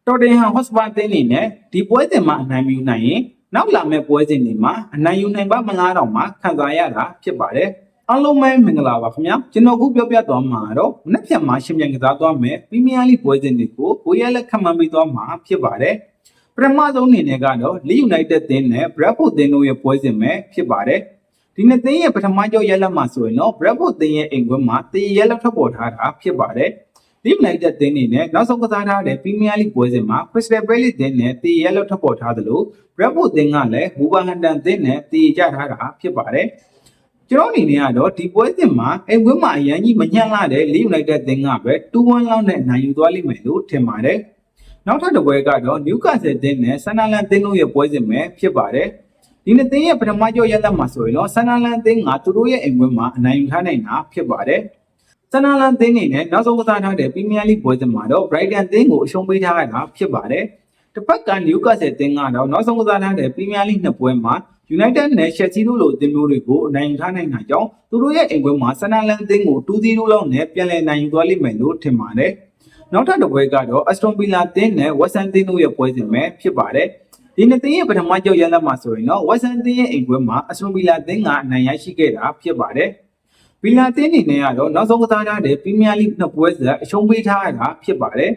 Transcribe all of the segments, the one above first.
တော်တင်ဟန်ဟော့စပါတင်းနေနဲ့ဒီပွဲစဉ်မှာအနိုင်ယူနိုင်ရင်နောက်လာမယ့်ပွဲစဉ်တွေမှာအနိုင်ယူနိုင်ပါမလားတော့မှခံစားရတာဖြစ်ပါတယ်အားလုံးပဲမင်္ဂလာပါခင်ဗျာကျွန်တော်ခုပြောပြသွားမှာတော့မနေ့ပြန်မှာရှင်ပြန်ကစားသွားမယ်ပရီးမီးယားလိပွဲစဉ်တွေကိုကိုရဲလက်ခံမှန်းပေးသွားမှာဖြစ်ပါတယ်ပထမဆုံးအနေနဲ့ကတော့လီယူနိုက်တက်တင်းနဲ့ဘရက်ဖို့တင်းတို့ရဲ့ပွဲစဉ်ပဲဖြစ်ပါတယ်ဒီနှစ်သင်းရဲ့ပထမကြောရက်လက်မှာဆိုရင်တော့ဘရက်ဖို့တင်းရဲ့အိမ်ကွင်းမှာတရရက်လက်ထွက်ပေါ်ထားတာဖြစ်ပါတယ်လီယူနိုက်တက်တင်းနေနဲ့နောက်ဆုံးကစားထားတဲ့ပရီးမီးယားလိပွဲစဉ်မှာခရစ္စတယ်ပဲလီတင်းနဲ့တရရက်လက်ထွက်ပေါ်ထားသလိုဘရက်ဖို့တင်းကလည်းဝူဗာဟန်တန်တင်းနဲ့တရကြထားတာဖြစ်ပါတယ်ကျွန်တော်အနေနဲ့ကတော့ဒီပွဲစဉ်မှာအိမ်ကွင်းမှာအရန်ကြီးမညံ့လာတဲ့လီယူနိုက်တက်တင်းကပဲ2-1လောက်နဲ့နိုင်ယူသွားလိမ့်မယ်လို့ထင်ပါတယ်နောက်ထပ်တစ်ပွဲကတော့နျူကာဆယ်တင်းနဲ့ဆန်နာလန်တင်းတို့ရဲ့ပွဲစဉ်ပဲဖြစ်ပါတယ်ဒီနှစ်သင်းရဲ့ပထမကြောရက်လက်မှာဆိုရင်တော့ဆန်နာလန်တင်းကသူတို့ရဲ့အိမ်ကွင်းမှာအနိုင်ယူထားနိုင်တာဖြစ်ပါတယ်ဆန်နာလန်တင်းနေနဲ့နောက်ဆုံးကစားထားတဲ့ပရီးမီးယားလိပွဲစဉ်မှာတော့ဘရိုက်တန်တင်းကိုအရှုံးပေးထားရတာဖြစ်ပါတယ်တစ်ဖက်ကနျူကာဆယ်တင်းကတော့နောက်ဆုံးကစားထားတဲ့ပရီးမီးယားလိနှစ်ပွဲမှာယူနိုက်တက်နဲ့ရှယ်ဆီတို့လိုအသင်းမျိုးတွေကိုအနိုင်ယူထားနိုင်တာကြောင့်သူတို့ရဲ့အိမ်ကွင်းမှာဆန်နာလန်တင်းကို2-0လောက်နဲ့ပြန်လည်နိုင်ယူသွားလိမ့်မယ်လို့ထင်ပါတယ်နောက်ထပ်တစ်ပွဲကတော့အက်စတွန်ဗီလာတင်းနဲ့ဝက်ဆန်တင်းတို့ရဲ့ပွဲစဉ်ပဲဖြစ်ပါတယ်ဒီနှစ်သင်းရဲ့ပထမကြောက်ရလက်မှာဆိုရင်တော့ဝက်ဆန်တင်းရဲ့အိမ်ကွင်းမှာအက်စတွန်ဗီလာတင်းကအနိုင်ရရှိခဲ့တာဖြစ်ပါတယ်ဗီလာတင်းနေနဲ့ကတော့နောက်ဆုံးကစားထားတဲ့ပရီးမီးယားလိနှစ်ပွဲစဉ်အရှုံးပေးထားရတာဖြစ်ပါတယ်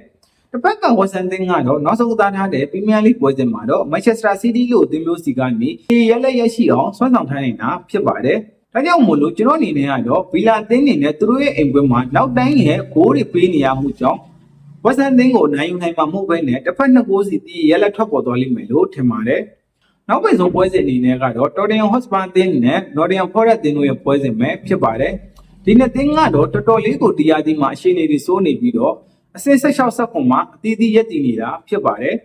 တစ်ဖက်ကဝက်ဆန်တင်းကတော့နောက်ဆုံးကစားထားတဲ့ပရီးမီးယားလိပွဲစဉ်မှာတော့မန်ချက်စတာစီးတီးလိုအသင်းမျိုးစီကနေရက်လက်ရရှိအောင်ဆွမ်းဆောင်ထားနေတာဖြစ်ပါတယ်ဒါကြောင့်မို့လို့ကျွန်တော်အနေနဲ့ကတော့ဗီလာတင်းနေနဲ့သူတို့ရဲ့အိမ်ကွင်းမှာနောက်တိုင်းရဲ့ဂိုးတွေပေးနေရမှုကြောင့်ဝက်ဆန်တင်းကိုနိုင်ယူနိုင်မှာမဟုတ်ဘဲနဲ့တစ်ဖက်နှစ်ကိုးစီတီးရက်လက်ထွက်ပေါ်သွားလိမ့်မယ်လို့ထင်ပါတယ်နောက်ပိတ်ဆုံးပွဲစဉ်အနေနဲ့ကတော့တော်တင်ဟော့စပါတင်းနဲ့နော််တင်ဟမ်ဖော်ရက်တင်းတို့ရဲ့ပွဲစဉ်ပဲဖြစ်ပါတယ်ဒီနှစ်သင်းကတော့တော်တော်လေးကိုတရားဒီမှာအရှိန်တွေစိုးနေပြီးတော့အဆင့်16ဆက်ခွန်မှာအသီးသီးရက်တည်နေတာဖြစ်ပါတယ်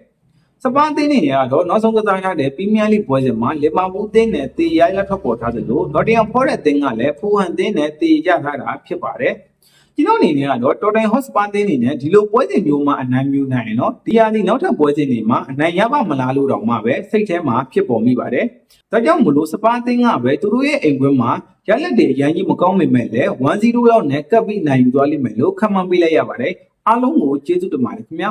စပါးတင်းနေကတော့နောက်ဆုံးကစားထားတဲ့ပရီးမီးယားလိပွဲစဉ်မှာလီဗာပူးတင်းနဲ့တေရိုက်လက်ထွက်ပေါ်ထားသလိုနော််တင်ဟမ်ဖော်ရက်တင်းကလည်းဖူဟန်တင်းနဲ့တေရထားတာဖြစ်ပါတယ်ကျွန်တော်အနေနဲ့ကတော့တော်တင်ဟော့စပါတင်းနေနဲ့ဒီလိုပွဲစဉ်မျိုးမှာအနိုင်ယူနိုင်ရင်တော့ဒီဟာဒီနောက်ထပ်ပွဲစဉ်တွေမှာအနိုင်ရပါမလားလို့တော့မှပဲစိတ်ထဲမှာဖြစ်ပေါ်မိပါတယ်ဒါကြောင့်မလို့စပါတင်းကပဲသူတို့ရဲ့အိမ်ကွင်းမှာရလက်တွေအရင်ကြီးမကောင်းပေမဲ့လည်း1-0လောက်နဲ့ကပ်ပြီးနိုင်ယူသွားလိမ့်မယ်လို့ခန့်မှန်းပေးလိုက်ရပါတယ်အားလုံးကိုကျေးဇူးတင်ပါတယ်ခင်ဗျာ